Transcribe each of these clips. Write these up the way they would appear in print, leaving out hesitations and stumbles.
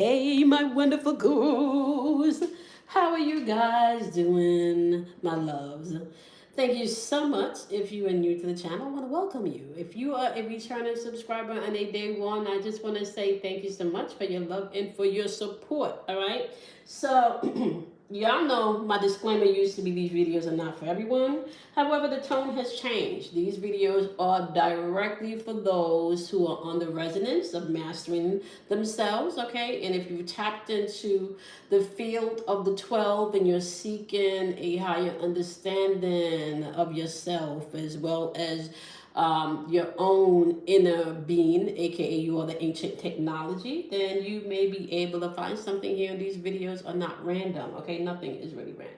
Hey, my wonderful gurus. How are you guys doing, my loves? Thank you so much. If you are new to the channel, I want to welcome you. If you are a returning subscriber on a day one, I just want to say thank you so much for your love and for your support. All right. So, y'all know my disclaimer used to be these videos are not for everyone. However, the tone has changed. These videos are directly for those who are on the resonance of mastering themselves, okay? And if you've tapped into the field of the 12 and you're seeking a higher understanding of yourself as well as your own inner being, aka you are the ancient technology, then you may be able to find something here. These videos are not random, okay? Nothing is really random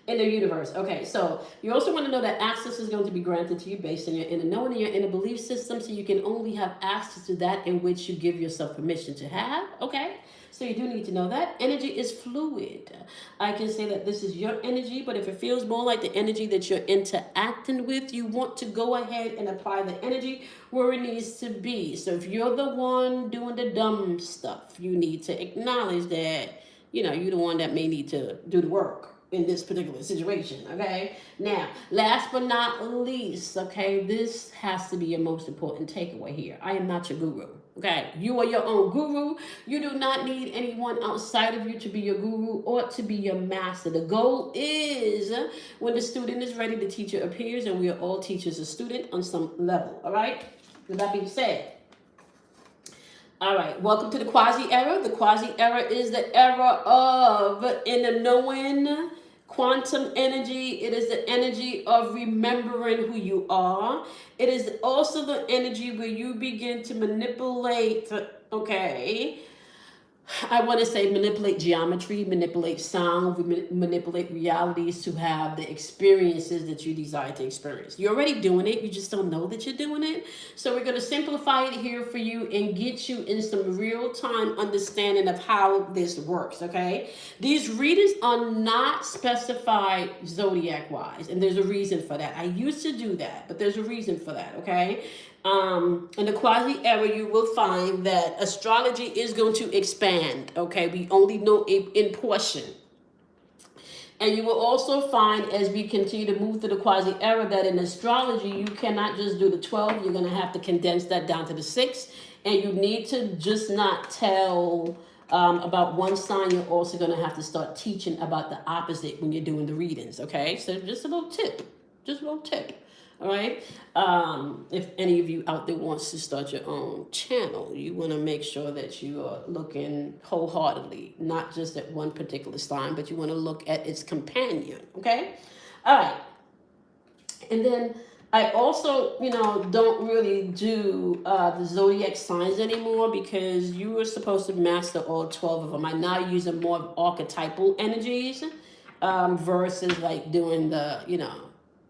in the universe. Okay, so you also want to know that access is going to be granted to you based on your inner knowing and your inner belief system, so you can only have access to that in which you give yourself permission to have. Okay, so you do need to know that energy is fluid. I can say that this is your energy, but if it feels more like the energy that you're interacting with, you want to go ahead and apply the energy where it needs to be. So if you're the one doing the dumb stuff, you need to acknowledge that you're the one that may need to do the work in this particular situation. Okay, now last but not least, okay, this has to be your most important takeaway here. I am not your guru. Okay, you are your own guru. You do not need anyone outside of you to be your guru or to be your master. The goal is when the student is ready, the teacher appears, and we are all teachers a student on some level. All right, with that being said, all right, welcome to the Quasi era. The Quasi era is the era of inner knowing, quantum energy. It is the energy of remembering who you are. It is also the energy where you begin to manipulate, okay, I want to say manipulate geometry, manipulate sound, manipulate realities to have the experiences that you desire to experience. You're already doing it, you just don't know that you're doing it. So we're going to simplify it here for you and get you in some real time understanding of how this works, okay? These readings are not specified zodiac wise, and there's a reason for that. I used to do that, but there's a reason for that, okay? In the quasi era, you will find that astrology is going to expand. Okay, we only know it in portion. And you will also find as we continue to move through the quasi era that in astrology, you cannot just do the 12. You're going to have to condense that down to the 6. And you need to just not tell about one sign. You're also going to have to start teaching about the opposite when you're doing the readings. Okay, so just a little tip. Just a little tip. All right. If any of you out there wants to start your own channel, you want to make sure that you are looking wholeheartedly, not just at one particular sign, but you want to look at its companion. Okay. All right. And then I also, don't really do the zodiac signs anymore because you were supposed to master all 12 of them. I now use more of archetypal energies versus like doing the,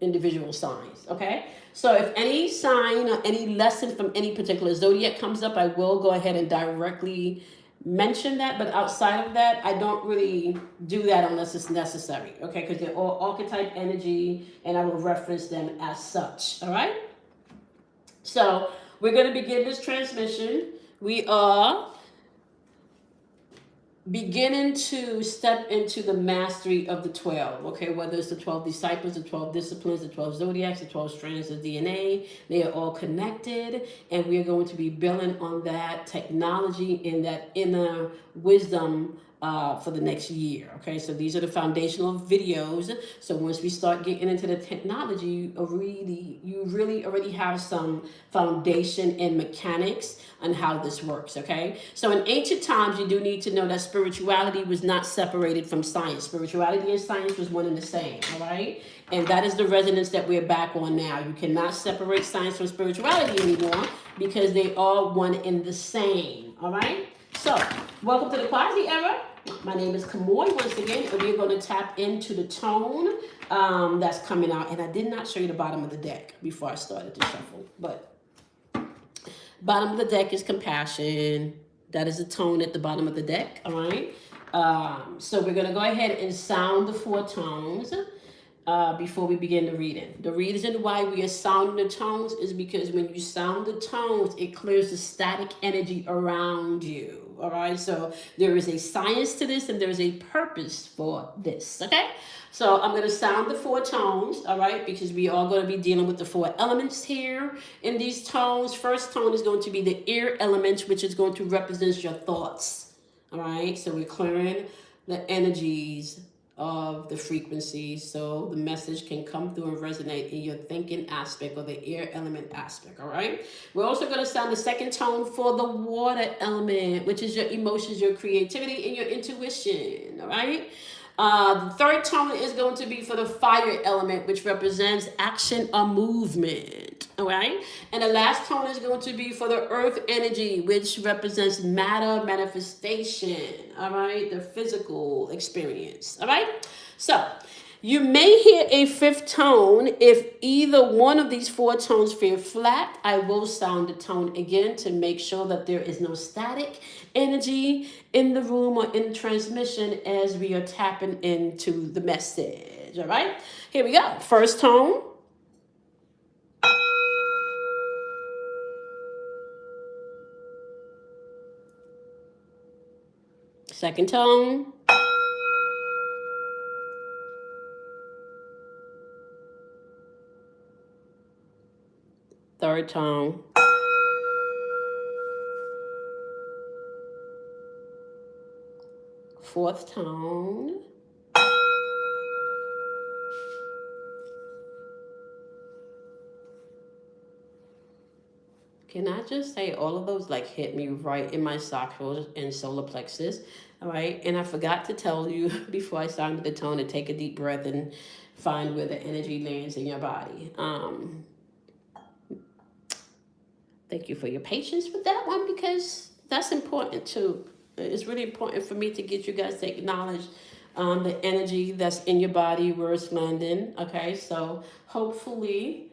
individual signs. Okay, so if any sign or any lesson from any particular zodiac comes up, I will go ahead and directly mention that, but outside of that, I don't really do that unless it's necessary. Okay, because they're all archetype energy and I will reference them as such. All right, so we're going to begin this transmission. We are beginning to step into the mastery of the 12, okay, whether it's the 12 disciples, the 12 disciplines, the 12 zodiacs, the 12 strands of DNA, they are all connected, and we are going to be building on that technology and that inner wisdom for the next year. Okay, so these are the foundational videos. So once we start getting into the technology, you really already have some foundation and mechanics on how this works. Okay, so in ancient times, you do need to know that spirituality was not separated from science. Spirituality and science was one and the same. All right, and that is the resonance that we're back on now. You cannot separate science from spirituality anymore because they are one and the same. All right. So, welcome to the Quasi era. My name is Kamoy once again, and we're going to tap into the tone that's coming out. And I did not show you the bottom of the deck before I started to shuffle, but bottom of the deck is compassion. That is the tone at the bottom of the deck, all right? So we're going to go ahead and sound the 4 tones before we begin the reading. The reason why we are sounding the tones is because when you sound the tones, it clears the static energy around you. All right. So there is a science to this and there's a purpose for this. Okay. So I'm going to sound the 4 tones. All right. Because we are going to be dealing with the 4 elements here in these tones. First tone is going to be the air element, which is going to represent your thoughts. All right. So we're clearing the energies of the frequencies so the message can come through and resonate in your thinking aspect or the air element aspect. All right, we're also going to sound the second tone for the water element, which is your emotions, your creativity, and your intuition. All right, the third tone is going to be for the fire element, which represents action or movement. All right. And the last tone is going to be for the earth energy, which represents matter, manifestation. All right. The physical experience. All right. So you may hear a 5th tone. If either one of these 4 tones feel flat, I will sound the tone again to make sure that there is no static energy in the room or in transmission as we are tapping into the message. All right, here we go. First tone. Second tone. Third tone. Fourth tone. Can I just say all of those like hit me right in my sacral and solar plexus? All right. And I forgot to tell you before I started the tone to take a deep breath and find where the energy lands in your body. Thank you for your patience with that one because that's important too. It's really important for me to get you guys to acknowledge the energy that's in your body, where it's landing. Okay. So hopefully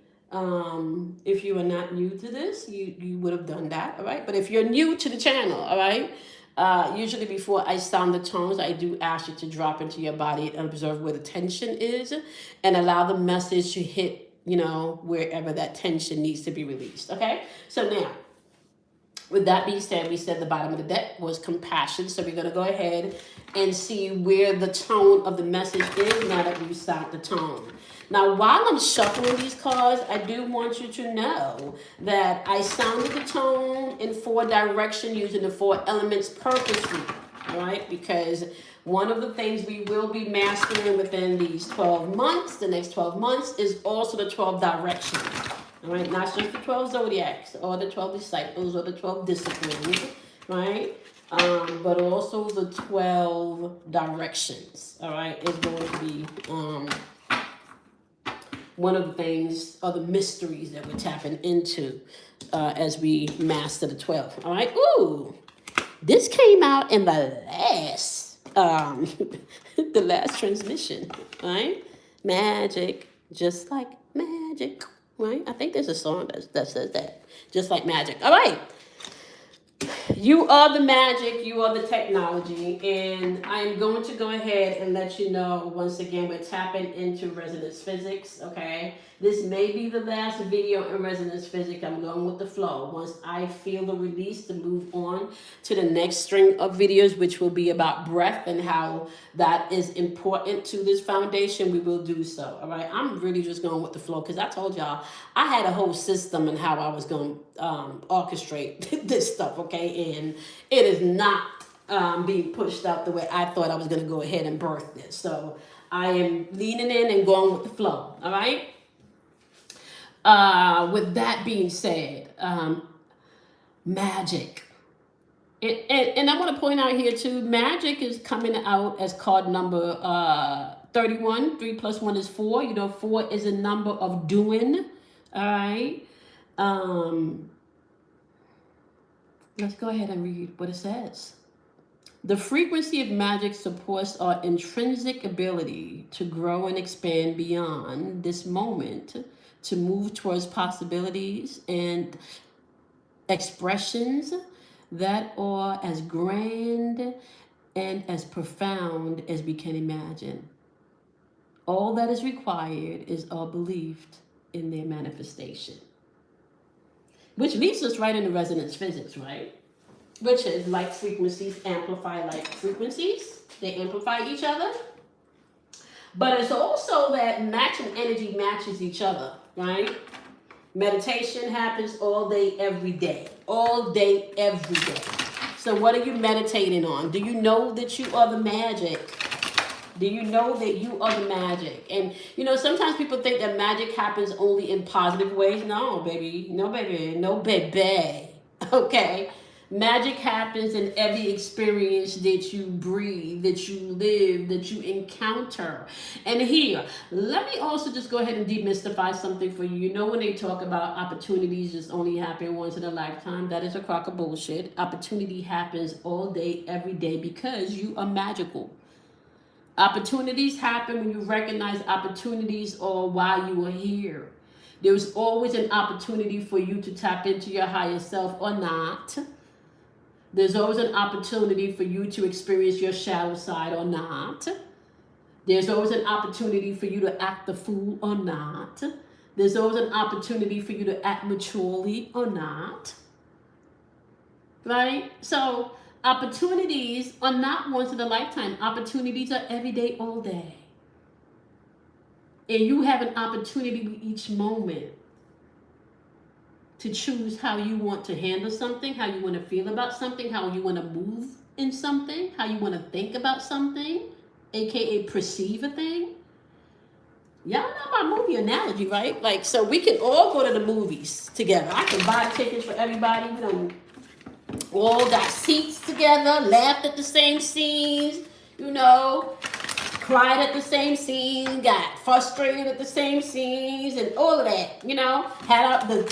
if you are not new to this, you would have done that, all right? But if you're new to the channel, all right, usually before I sound the tones, I do ask you to drop into your body and observe where the tension is and allow the message to hit, wherever that tension needs to be released, okay? So now, with that being said, we said the bottom of the deck was compassion. So we're going to go ahead and see where the tone of the message is now that we've sounded the tone. Now, while I'm shuffling these cards, I do want you to know that I sounded the tone in 4 directions using the 4 elements purposely, all right? Because one of the things we will be mastering within these 12 months, the next 12 months, is also the 12 directions. All right, not just the 12 zodiacs or the 12 disciples or the 12 disciplines, right? But also the 12 directions, all right, is going to be one of the things or the mysteries that we're tapping into as we master the 12, all right? Ooh, this came out in the last, the last transmission, right? Magic, just like magic. Right? I think there's a song that says that. Just like magic. All right. You are the magic. You are the technology. And I'm going to go ahead and let you know, once again, we're tapping into resonance physics, okay? This may be the last video in resonance physics. I'm going with the flow. Once I feel the release to move on to the next string of videos, which will be about breath and how that is important to this foundation, we will do so, all right? I'm really just going with the flow because I told y'all I had a whole system and how I was going to orchestrate this stuff, okay? And it is not being pushed out the way I thought I was going to go ahead and birth this. So I am leaning in and going with the flow, all right? With that being said, magic. And I want to point out here too, magic is coming out as card number 31. 3 plus 1 is 4. 4 is a number of doing. All right. Let's go ahead and read what it says. The frequency of magic supports our intrinsic ability to grow and expand beyond this moment, to move towards possibilities and expressions that are as grand and as profound as we can imagine. All that is required is our belief in their manifestation. Which leads us right into resonance physics, right? which is like frequencies amplify like frequencies. They amplify each other. But it's also that matching energy matches each other, right? Meditation happens all day, every day. All day, every day. So what are you meditating on? Do you know that you are the magic? Do you know that you are the magic? And, you know, sometimes people think that magic happens only in positive ways. No, baby. No, baby. No, baby. Okay? Magic happens in every experience that you breathe, that you live, that you encounter. And here, let me also just go ahead and demystify something for you. You know, when they talk about opportunities just only happen once in a lifetime, that is a crock of bullshit. Opportunity happens all day, every day, because you are magical. Opportunities happen when you recognize opportunities or why you are here. There's always an opportunity for you to tap into your higher self or not. There's always an opportunity for you to experience your shadow side or not. There's always an opportunity for you to act the fool or not. There's always an opportunity for you to act maturely or not. Right? So opportunities are not once in a lifetime. Opportunities are every day, all day. And you have an opportunity with each moment to choose how you want to handle something, how you want to feel about something, how you want to move in something, how you want to think about something, aka perceive a thing. Y'all know my movie analogy, right? Like, so we can all go to the movies together. I can buy tickets for everybody. We don't all got seats together, laughed at the same scenes, you know, cried at the same scene, got frustrated at the same scenes, and all of that, you know. Had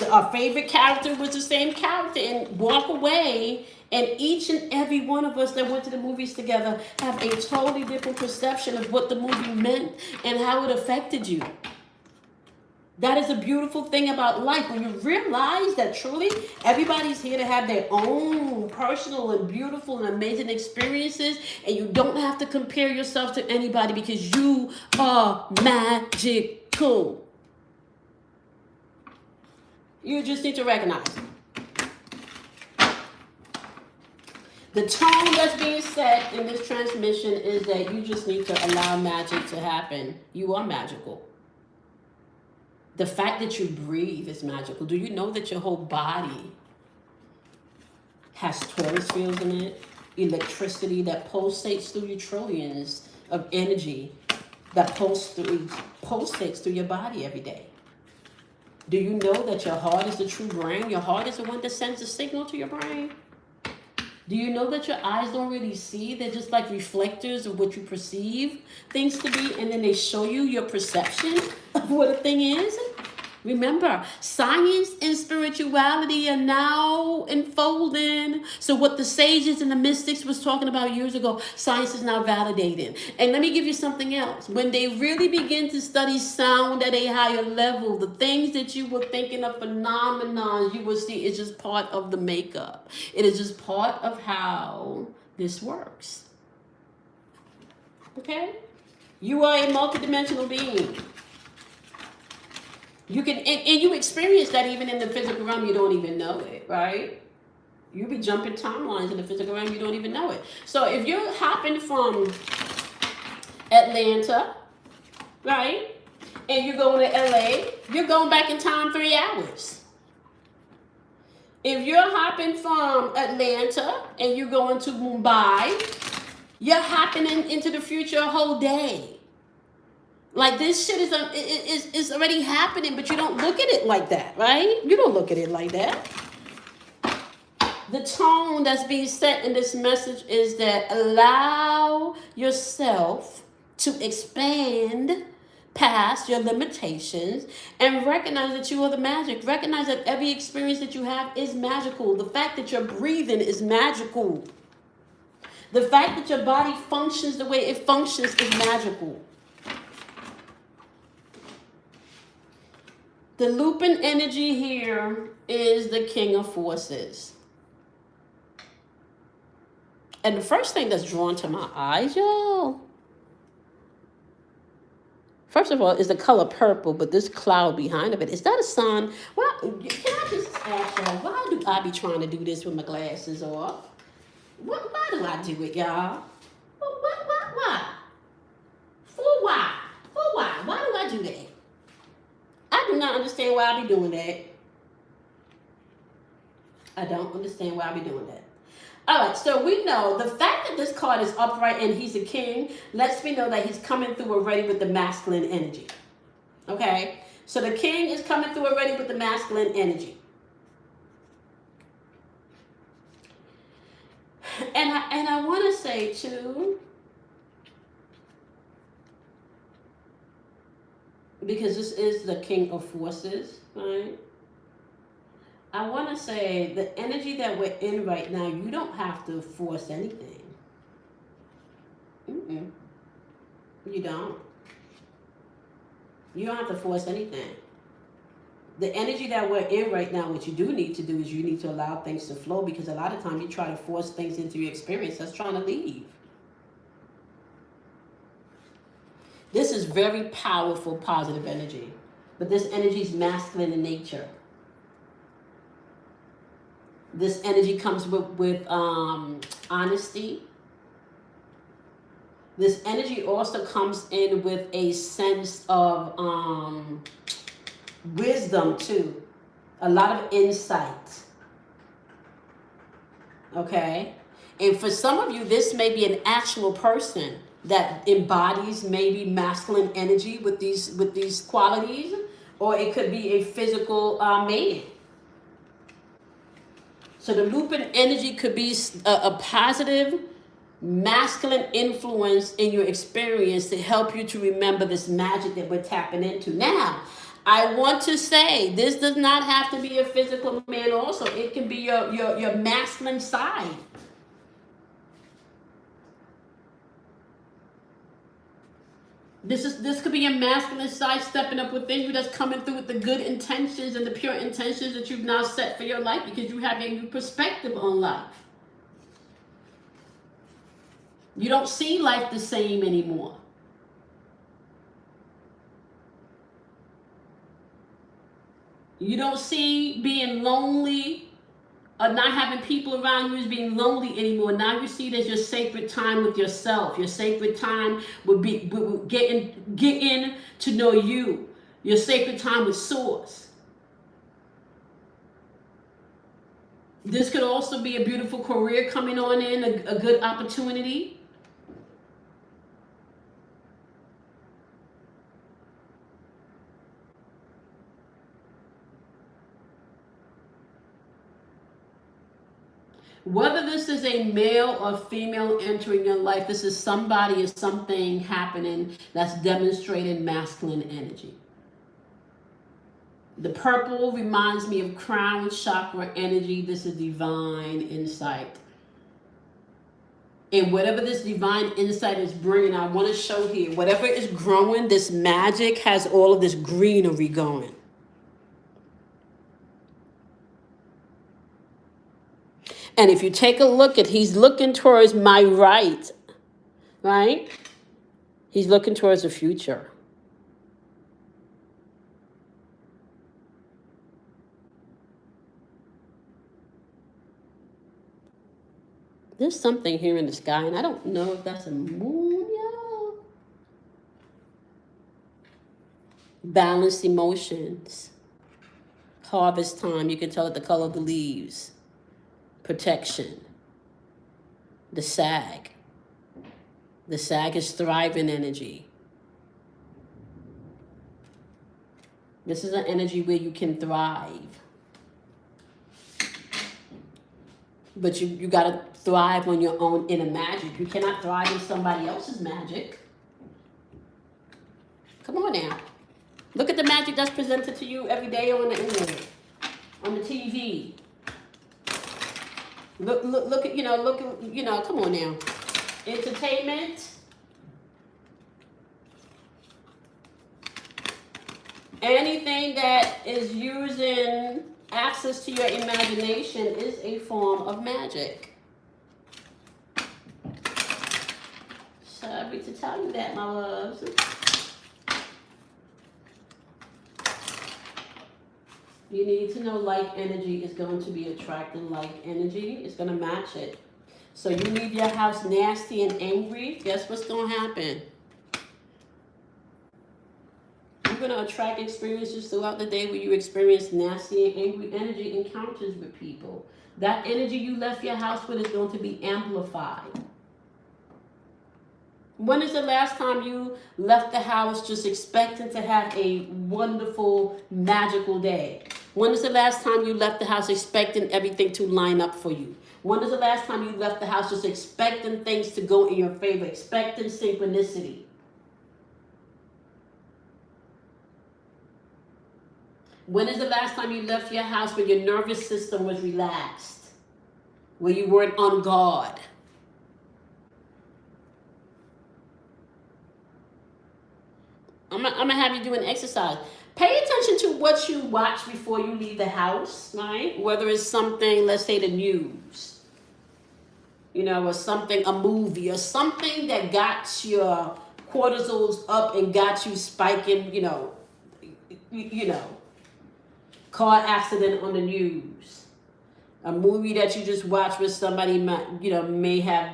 our favorite character was the same character, and walk away, and each and every one of us that went to the movies together have a totally different perception of what the movie meant and how it affected you. That is a beautiful thing about life. When you realize that truly everybody's here to have their own personal and beautiful and amazing experiences, and you don't have to compare yourself to anybody because you are magical. You just need to recognize it. The tone that's being set in this transmission is that you just need to allow magic to happen. You are magical. The fact that you breathe is magical. Do you know that your whole body has torus fields in it? Electricity that pulsates through your trillions of energy that pulsates through your body every day. Do you know that your heart is the true brain? Your heart is the one that sends the signal to your brain. Do you know that your eyes don't really see? They're just like reflectors of what you perceive things to be, and then they show you your perception of what a thing is? Remember, science and spirituality are now unfolding. So what the sages and the mystics was talking about years ago, science is now validating. And let me give you something else. When they really begin to study sound at a higher level, the things that you were thinking of phenomena, you will see it's just part of the makeup. It is just part of how this works. Okay? You are a multidimensional being. You can, and you experience that even in the physical realm, you don't even know it, right? You be jumping timelines in the physical realm, you don't even know it. So if you're hopping from Atlanta, right, and you're going to LA, you're going back in time 3 hours. If you're hopping from Atlanta and you're going to Mumbai, you're hopping into the future a whole day. Like, this shit is already happening, but you don't look at it like that, right? You don't look at it like that. The tone that's being set in this message is that allow yourself to expand past your limitations and recognize that you are the magic. Recognize that every experience that you have is magical. The fact that you're breathing is magical. The fact that your body functions the way it functions is magical. The looping energy here is the King of Forces. And the first thing that's drawn to my eyes, y'all, first of all, is the color purple, but this cloud behind of it, is that a sun? Well, can I just ask y'all, why do I be trying to do this with my glasses off? Why do I do it, y'all? Why? For why? For why? Why do I do that? I do not understand why I be doing that. I don't understand why I be doing that. All right, so we know the fact that this card is upright and he's a king lets me know that he's coming through already with the masculine energy. Okay? So the king is coming through already with the masculine energy. And I want to say too, because this is the king of forces, right? I want to say the energy that we're in right now, you don't have to force anything. Mm-mm. You don't. You don't have to force anything. The energy that we're in right now, what you do need to do is you need to allow things to flow, because a lot of times you try to force things into your experience that's trying to leave. This is very powerful, positive energy. But this energy is masculine in nature. This energy comes with honesty. This energy also comes in with a sense of wisdom too. A lot of insight. Okay? And for some of you, this may be an actual person that embodies maybe masculine energy with these qualities, or it could be a physical man. So the Lupin energy could be a positive masculine influence in your experience to help you to remember this magic that we're tapping into. Now, I want to say this does not have to be a physical man also. It can be your masculine side. This could be a masculine side stepping up within you that's coming through with the good intentions and the pure intentions that you've now set for your life, because you have a new perspective on life. You don't see life the same anymore. You don't see being lonely or not having people around you as being lonely anymore. Now you see it as your sacred time with yourself. Your sacred time would be getting to know you. Your sacred time with Source. This could also be a beautiful career coming on in, a good opportunity. Whether this is a male or female entering your life, this is somebody or something happening that's demonstrating masculine energy. The purple reminds me of crown chakra energy. This is divine insight. And whatever this divine insight is bringing, I want to show here, whatever is growing, this magic has all of this greenery going. And if you take a look at, he's looking towards my right? He's looking towards the future. There's something here in the sky, and I don't know if that's a moon, y'all. Balanced emotions. Harvest time, you can tell it the color of the leaves. Protection. The sag. The sag is thriving energy. This is an energy where you can thrive. But you got to thrive on your own inner magic. You cannot thrive in somebody else's magic. Come on now. Look at the magic that's presented to you every day on the internet, on the TV. Look at, come on now. Entertainment. Anything that is using access to your imagination is a form of magic. Sorry to tell you that, my loves. You need to know like energy is going to be attracting like energy. It's going to match it. So you leave your house nasty and angry, guess what's going to happen? You're going to attract experiences throughout the day where you experience nasty and angry energy encounters with people. That energy you left your house with is going to be amplified. When is the last time you left the house just expecting to have a wonderful, magical day? When is the last time you left the house expecting everything to line up for you? When is the last time you left the house just expecting things to go in your favor, expecting synchronicity? When is the last time you left your house when your nervous system was relaxed, where you weren't on guard? I'm gonna have you do an exercise. Pay attention to what you watch before you leave the house, right? Whether it's something, let's say the news, or something, a movie, or something that got your cortisols up and got you spiking, car accident on the news. A movie that you just watched where somebody may have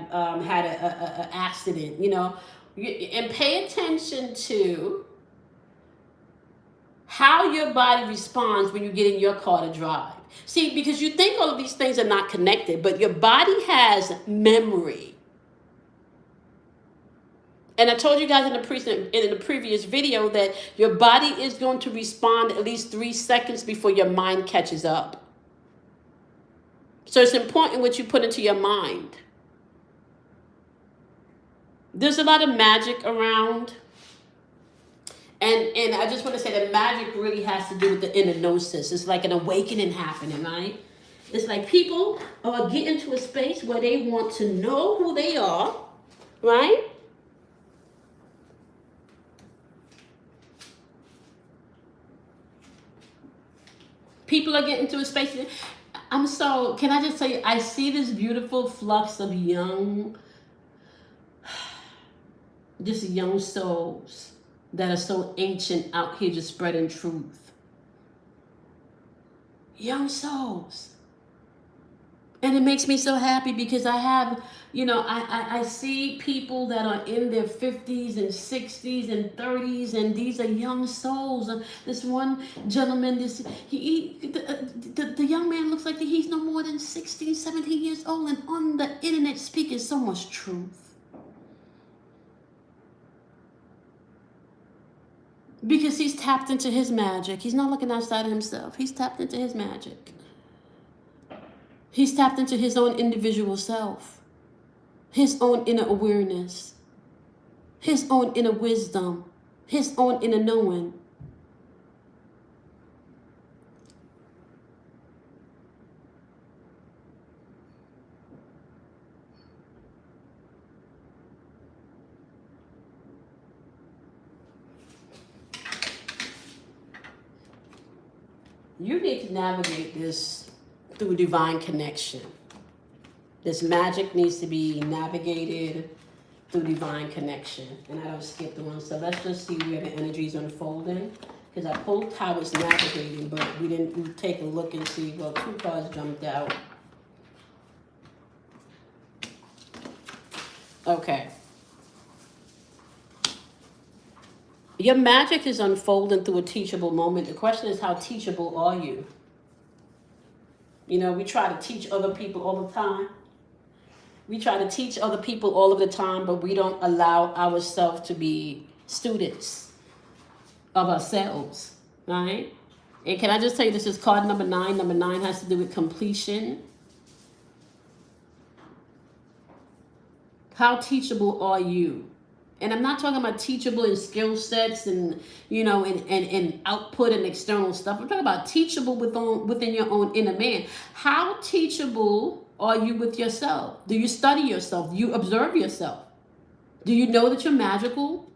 had a accident, and pay attention to how your body responds when you get in your car to drive. See, because you think all of these things are not connected, but your body has memory. And I told you guys in the previous video that your body is going to respond at least 3 seconds before your mind catches up. So it's important what you put into your mind. There's a lot of magic around. And I just want to say that magic really has to do with the inner gnosis. It's like an awakening happening, right? It's like people are getting to a space where they want to know who they are, right? People are getting to a space. Can I just tell you, I see this beautiful flux of young souls that are so ancient out here just spreading truth. Young souls. And it makes me so happy because I have, I see people that are in their 50s and 60s and 30s, and these are young souls. This one gentleman, the young man looks like he's no more than 16, 17 years old, and on the internet speaking so much truth. Because he's tapped into his magic. He's not looking outside of himself. He's tapped into his magic. He's tapped into his own individual self, his own inner awareness, his own inner wisdom, his own inner knowing. You need to navigate this through divine connection. This magic needs to be navigated through divine connection. And I don't skip the one. So let's just see where the energy is unfolding. Because I pulled how it's navigating, but we didn't take a look and see. Well, 2 cards jumped out. Okay. Your magic is unfolding through a teachable moment. The question is, how teachable are you? We try to teach other people all the time. We try to teach other people all of the time, but we don't allow ourselves to be students of ourselves, right? And can I just tell you, this is card number 9. Number 9 has to do with completion. How teachable are you? And I'm not talking about teachable in skill sets and, and output and external stuff. I'm talking about teachable within your own inner man. How teachable are you with yourself? Do you study yourself? Do you observe yourself? Do you know that you're magical?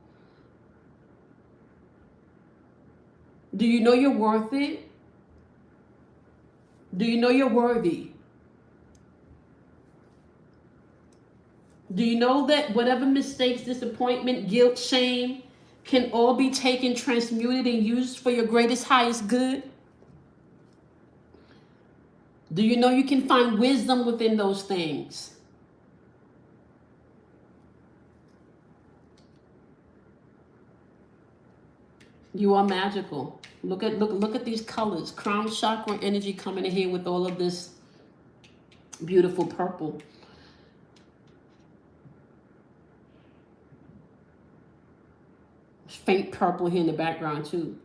Do you know you're worth it? Do you know you're worthy? Do you know that whatever mistakes, disappointment, guilt, shame can all be taken, transmuted, and used for your greatest, highest good? Do you know you can find wisdom within those things? You are magical. Look at these colors. Crown chakra energy coming in here with all of this beautiful purple. Faint purple here in the background too.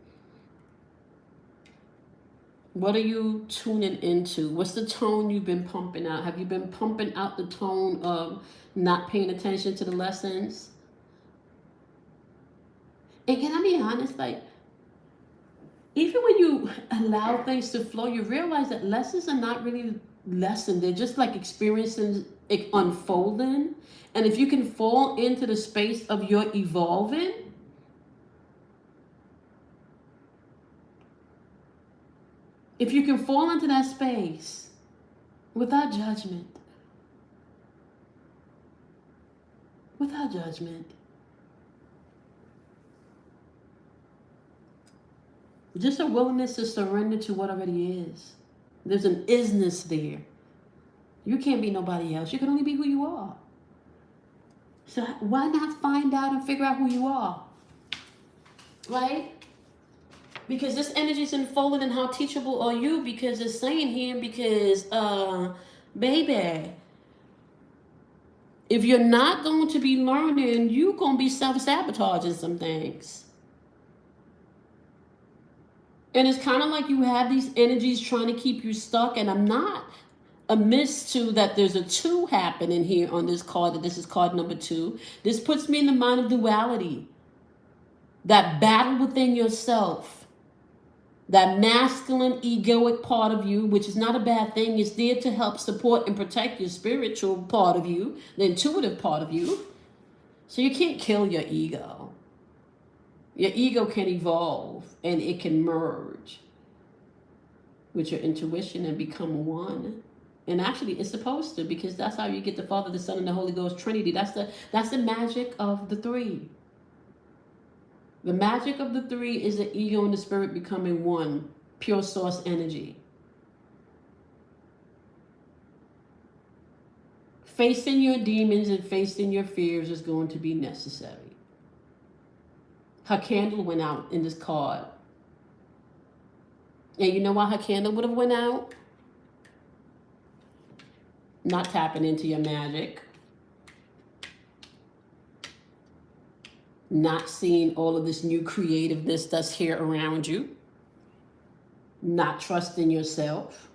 What are you tuning into? What's the tone you've been pumping out? Have you been pumping out the tone of not paying attention to the lessons? And can I be honest, like, even when you allow things to flow, you realize that lessons are not really lessons. They're just like experiencing it unfolding. And if you can fall into the space of your evolving, if you can fall into that space without judgment, just a willingness to surrender to what already is. There's an isness there. You can't be nobody else. You can only be who you are. So why not find out and figure out who you are? Right? Because this energy is unfolding, and how teachable are you? Because it's saying here, because, baby, if you're not going to be learning, you're going to be self-sabotaging some things. And it's kind of like you have these energies trying to keep you stuck, and I'm not amiss to that there's a 2 happening here on this card, that this is card number 2. This puts me in the mind of duality. That battle within yourself. That masculine, egoic part of you, which is not a bad thing, is there to help support and protect your spiritual part of you, the intuitive part of you. So you can't kill your ego. Your ego can evolve, and it can merge with your intuition and become one. And actually, it's supposed to, because that's how you get the Father, the Son, and the Holy Ghost Trinity. That's the magic of the 3. The magic of the 3 is the ego and the spirit becoming one, pure source energy. Facing your demons and facing your fears is going to be necessary. Her candle went out in this card. And you know why her candle would have went out? Not tapping into your magic. Not seeing all of this new creativeness that's here around you. Not trusting yourself.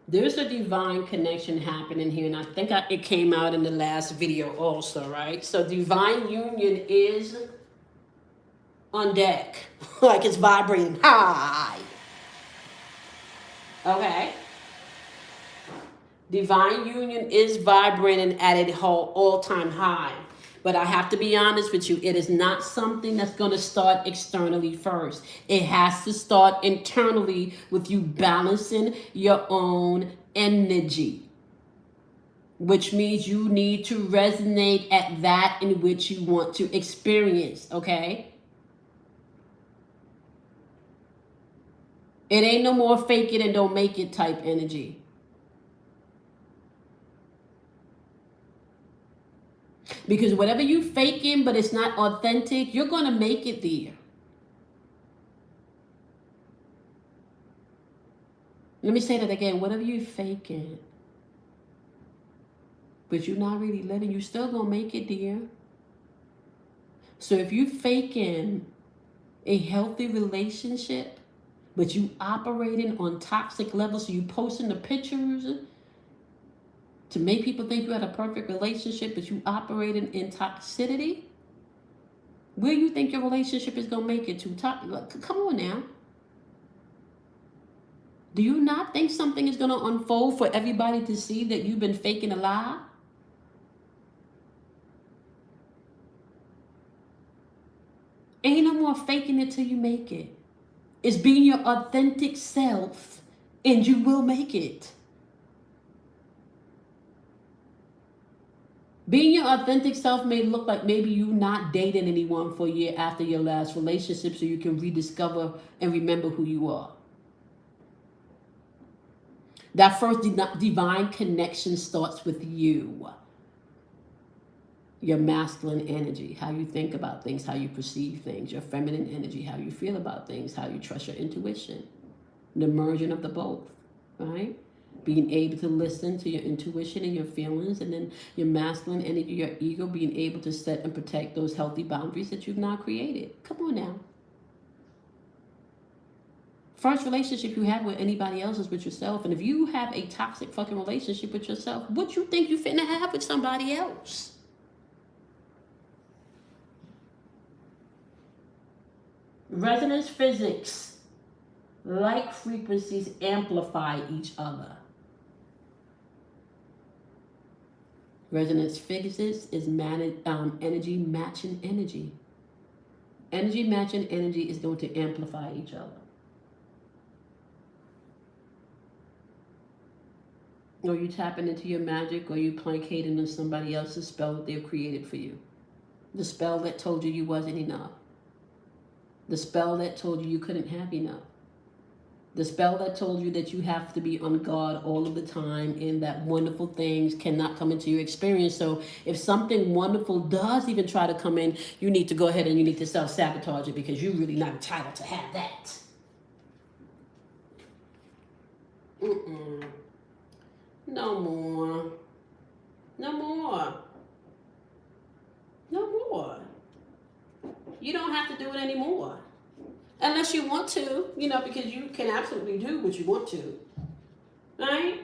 There's a divine connection happening here, and I think it came out in the last video also, right? So divine union is on deck. Like it's vibrating high. Okay? Divine union is vibrating at an all-time high. But I have to be honest with you, it is not something that's going to start externally first. It has to start internally with you balancing your own energy. Which means you need to resonate at that in which you want to experience, okay? It ain't no more fake it and don't make it type energy. Because whatever you faking, but it's not authentic, you're going to make it there. Let me say that again. Whatever you faking, but you're not really living, you're still going to make it there. So if you faking a healthy relationship, but you operating on toxic levels, so you posting the pictures to make people think you had a perfect relationship, but you operating in toxicity, where you think your relationship is going to make it to? Come on now. Do you not think something is going to unfold for everybody to see that you've been faking a lie? Ain't no more faking it till you make it. It's being your authentic self, and you will make it. Being your authentic self may look like maybe you not dating anyone for a year after your last relationship, so you can rediscover and remember who you are. That first divine connection starts with you. Your masculine energy, how you think about things, how you perceive things. Your feminine energy, how you feel about things, how you trust your intuition. The merging of the both, right? Being able to listen to your intuition and your feelings, and then your masculine energy, your ego, being able to set and protect those healthy boundaries that you've now created. Come on now. First relationship you have with anybody else is with yourself. And if you have a toxic fucking relationship with yourself, what you think you finna have with somebody else? Resonance physics. Like frequencies amplify each other. Resonance physics is energy matching energy. Energy matching energy is going to amplify each other. Or you tapping into your magic, or you placating on somebody else's spell that they've created for you. The spell that told you wasn't enough. The spell that told you couldn't have enough. The spell that told you that you have to be on guard all of the time and that wonderful things cannot come into your experience. So if something wonderful does even try to come in, you need to go ahead and you need to self-sabotage it because you're really not entitled to have that. No more. No more. No more. You don't have to do it anymore. Unless you want to, because you can absolutely do what you want to. Right?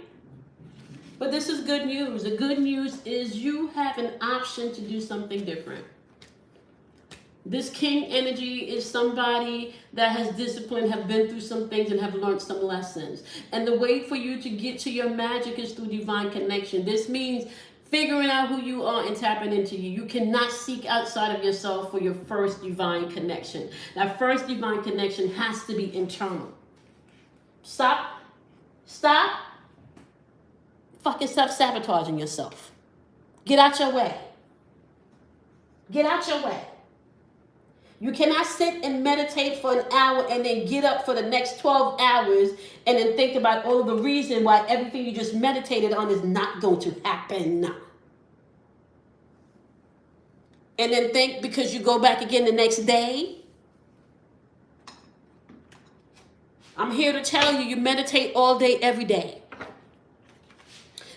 But this is good news. The good news is you have an option to do something different. This king energy is somebody that has discipline, have been through some things, and have learned some lessons. And the way for you to get to your magic is through divine connection. This means figuring out who you are and tapping into you. You cannot seek outside of yourself for your first divine connection. That first divine connection has to be internal. Stop fucking self-sabotaging yourself. Get out your way. Get out your way. You cannot sit and meditate for an hour and then get up for the next 12 hours and then think about all of the reason why everything you just meditated on is not going to happen. And then think because you go back again the next day. I'm here to tell you, you meditate all day, every day.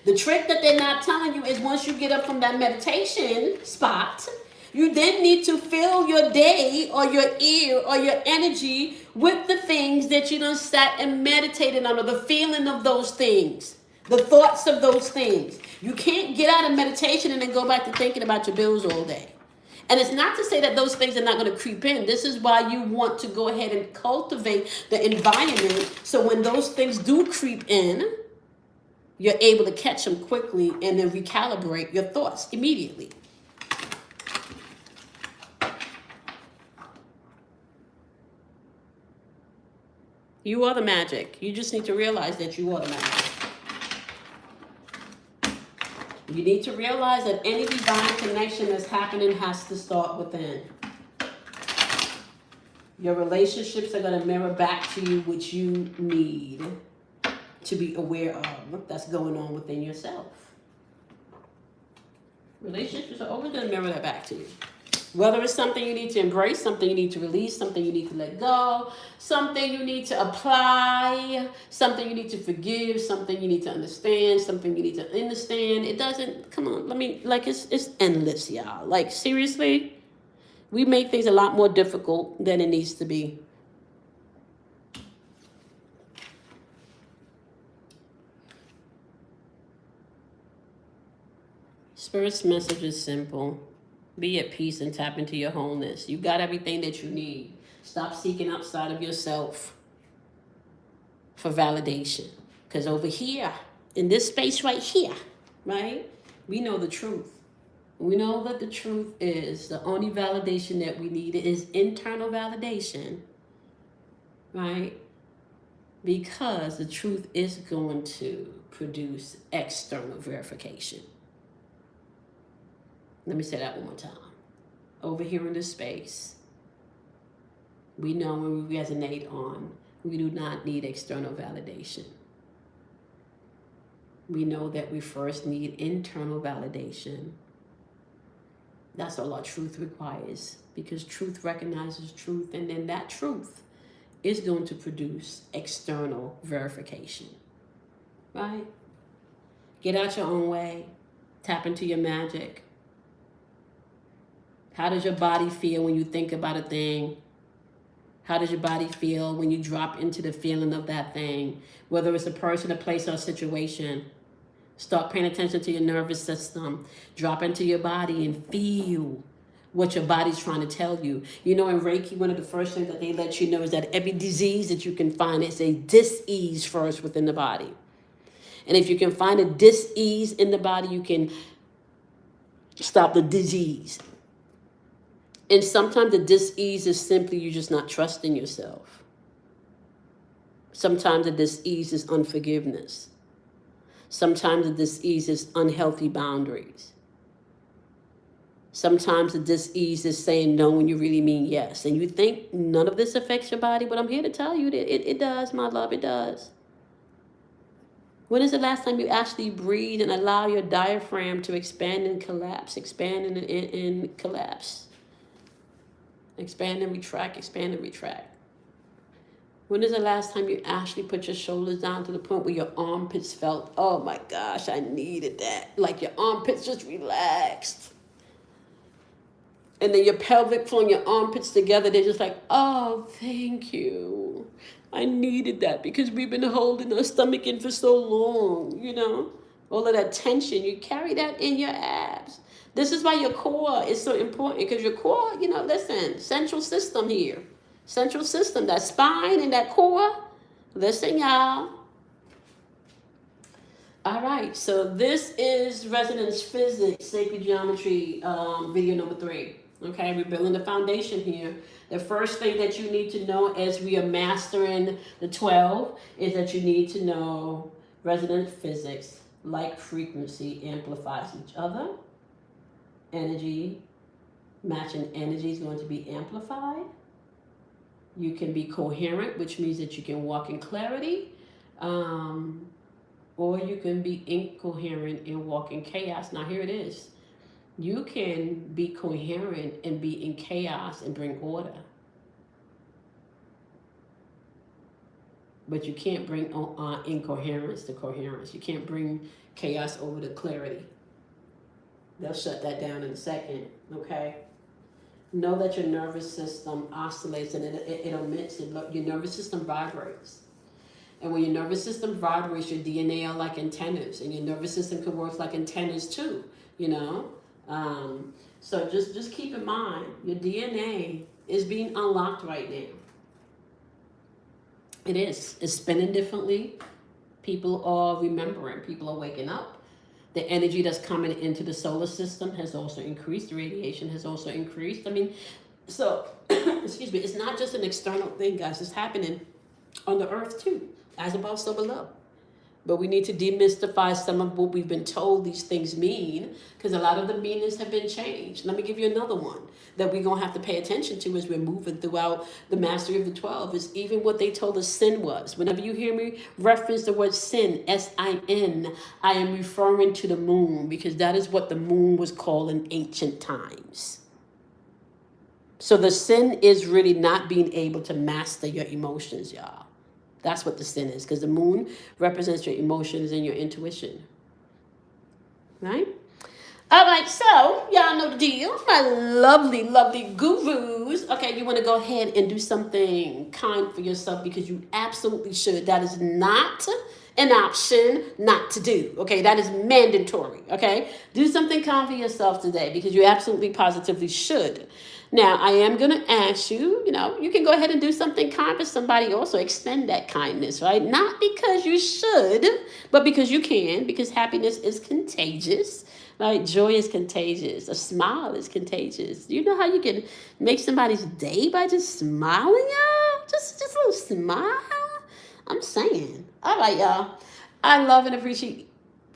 The trick that they're not telling you is once you get up from that meditation spot, you then need to fill your day or your ear or your energy with the things that you done sat and meditated on, or the feeling of those things, the thoughts of those things. You can't get out of meditation and then go back to thinking about your bills all day. And it's not to say that those things are not going to creep in. This is why you want to go ahead and cultivate the environment so when those things do creep in, you're able to catch them quickly and then recalibrate your thoughts immediately. You are the magic. You just need to realize that you are the magic. You need to realize that any divine connection that's happening has to start within. Your relationships are going to mirror back to you what you need to be aware of that's going on within yourself. Relationships are always going to mirror that back to you. Whether it's something you need to embrace, something you need to release, something you need to let go, something you need to apply, something you need to forgive, something you need to understand, something you need to understand. It doesn't, come on, it's endless, y'all. Like, seriously, we make things a lot more difficult than it needs to be. Spirit's message is simple. Be at peace and tap into your wholeness. You got everything that you need. Stop seeking outside of yourself for validation. Because over here, in this space right here, right, we know the truth. We know that the truth is the only validation that we need is internal validation, right? Because the truth is going to produce external verification. Let me say that one more time. Over here in this space, we know when we resonate on, we do not need external validation. We know that we first need internal validation. That's all our truth requires, because truth recognizes truth, and then that truth is going to produce external verification, right? Get out your own way. Tap into your magic. How does your body feel when you think about a thing? How does your body feel when you drop into the feeling of that thing? Whether it's a person, a place, or a situation. Start paying attention to your nervous system. Drop into your body and feel what your body's trying to tell you. You know, in Reiki, one of the first things that they let you know is that every disease that you can find is a dis-ease first within the body. And if you can find a dis-ease in the body, you can stop the disease. And sometimes the dis-ease is simply you just not trusting yourself. Sometimes the dis-ease is unforgiveness. Sometimes the dis-ease is unhealthy boundaries. Sometimes the dis-ease is saying no when you really mean yes. And you think none of this affects your body, but I'm here to tell you that it does, my love, it does. When is the last time you actually breathe and allow your diaphragm to expand and collapse, expand and collapse? Expand and retract, expand and retract. When is the last time you actually put your shoulders down to the point where your armpits felt, oh my gosh, I needed that. Like your armpits just relaxed. And then your pelvic floor and your armpits together, they're just like, oh, thank you. I needed that because we've been holding our stomach in for so long, you know? All of that tension, you carry that in your abs. This is why your core is so important, because your core, you know, listen, central system here. Central system, that spine and that core. Listen, y'all. All right, so this is Resonance Physics, Sacred Geometry, video number 3. Okay, we're building the foundation here. The first thing that you need to know as we are mastering the 12 is that you need to know resonance physics, like frequency amplifies each other. Energy, matching energy is going to be amplified. You can be coherent, which means that you can walk in clarity, or you can be incoherent and walk in chaos. Now here it is. You can be coherent and be in chaos and bring order. But you can't bring incoherence to coherence. You can't bring chaos over to clarity. They'll shut that down in a second, okay? Know that your nervous system oscillates and it emits, your nervous system vibrates. And when your nervous system vibrates, your DNA are like antennas, and your nervous system can work like antennas too, you know? So just keep in mind, your DNA is being unlocked right now. It is. It's spinning differently. People are remembering. People are waking up. The energy that's coming into the solar system has also increased. The radiation has also increased. I mean, so, excuse me, it's not just an external thing, guys. It's happening on the earth too, as above, so below. But we need to demystify some of what we've been told these things mean, because a lot of the meanings have been changed. Let me give you another one that we're going to have to pay attention to as we're moving throughout the mastery of the 12, is even what they told us sin was. Whenever you hear me reference the word sin, S-I-N, I am referring to the moon, because that is what the moon was called in ancient times. So the sin is really not being able to master your emotions, y'all. That's what the sin is, because the moon represents your emotions and your intuition. Right? All right, so y'all know the deal. My lovely, lovely gurus. Okay, you want to go ahead and do something kind for yourself, because you absolutely should. That is not an option not to do. Okay, that is mandatory. Okay, do something kind for yourself today, because you absolutely positively should. Now, I am going to ask you, you can go ahead and do something kind for somebody also. Extend that kindness, right? Not because you should, but because you can, because happiness is contagious, right? Joy is contagious. A smile is contagious. You know how you can make somebody's day by just smiling, y'all? Just a little smile. I'm saying. All right, y'all. I love and appreciate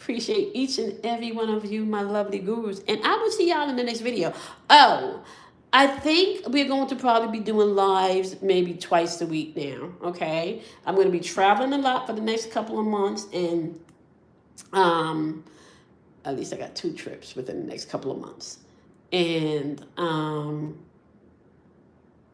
each and every one of you, my lovely gurus. And I will see y'all in the next video. Oh, I think we're going to probably be doing lives maybe twice a week now, okay? I'm going to be traveling a lot for the next couple of months, and at least I got 2 trips within the next couple of months. And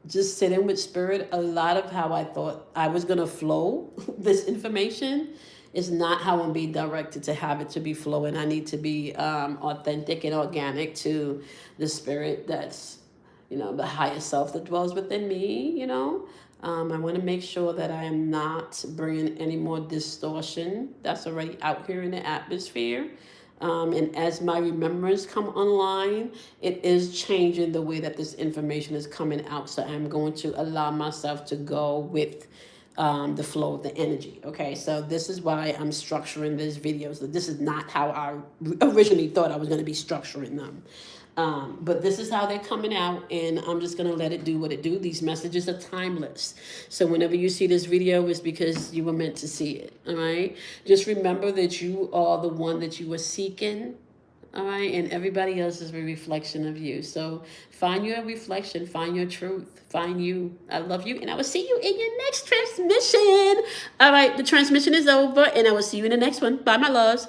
just sitting with spirit, a lot of how I thought I was going to flow this information is not how I'm being directed to have it to be flowing. I need to be authentic and organic to the spirit that's, the higher self that dwells within me. I want to make sure that I am not bringing any more distortion that's already out here in the atmosphere. And as my remembrance come online, it is changing the way that this information is coming out. So I'm going to allow myself to go with the flow of the energy. Okay, so this is why I'm structuring these videos. This is not how I originally thought I was going to be structuring them. But this is how they're coming out, and I'm just going to let it do what it do. These messages are timeless. So whenever you see this video, it's because you were meant to see it, all right? Just remember that you are the one that you were seeking, all right? And everybody else is a reflection of you. So find your reflection, find your truth, find you. I love you, and I will see you in your next transmission. All right, the transmission is over, and I will see you in the next one. Bye, my loves.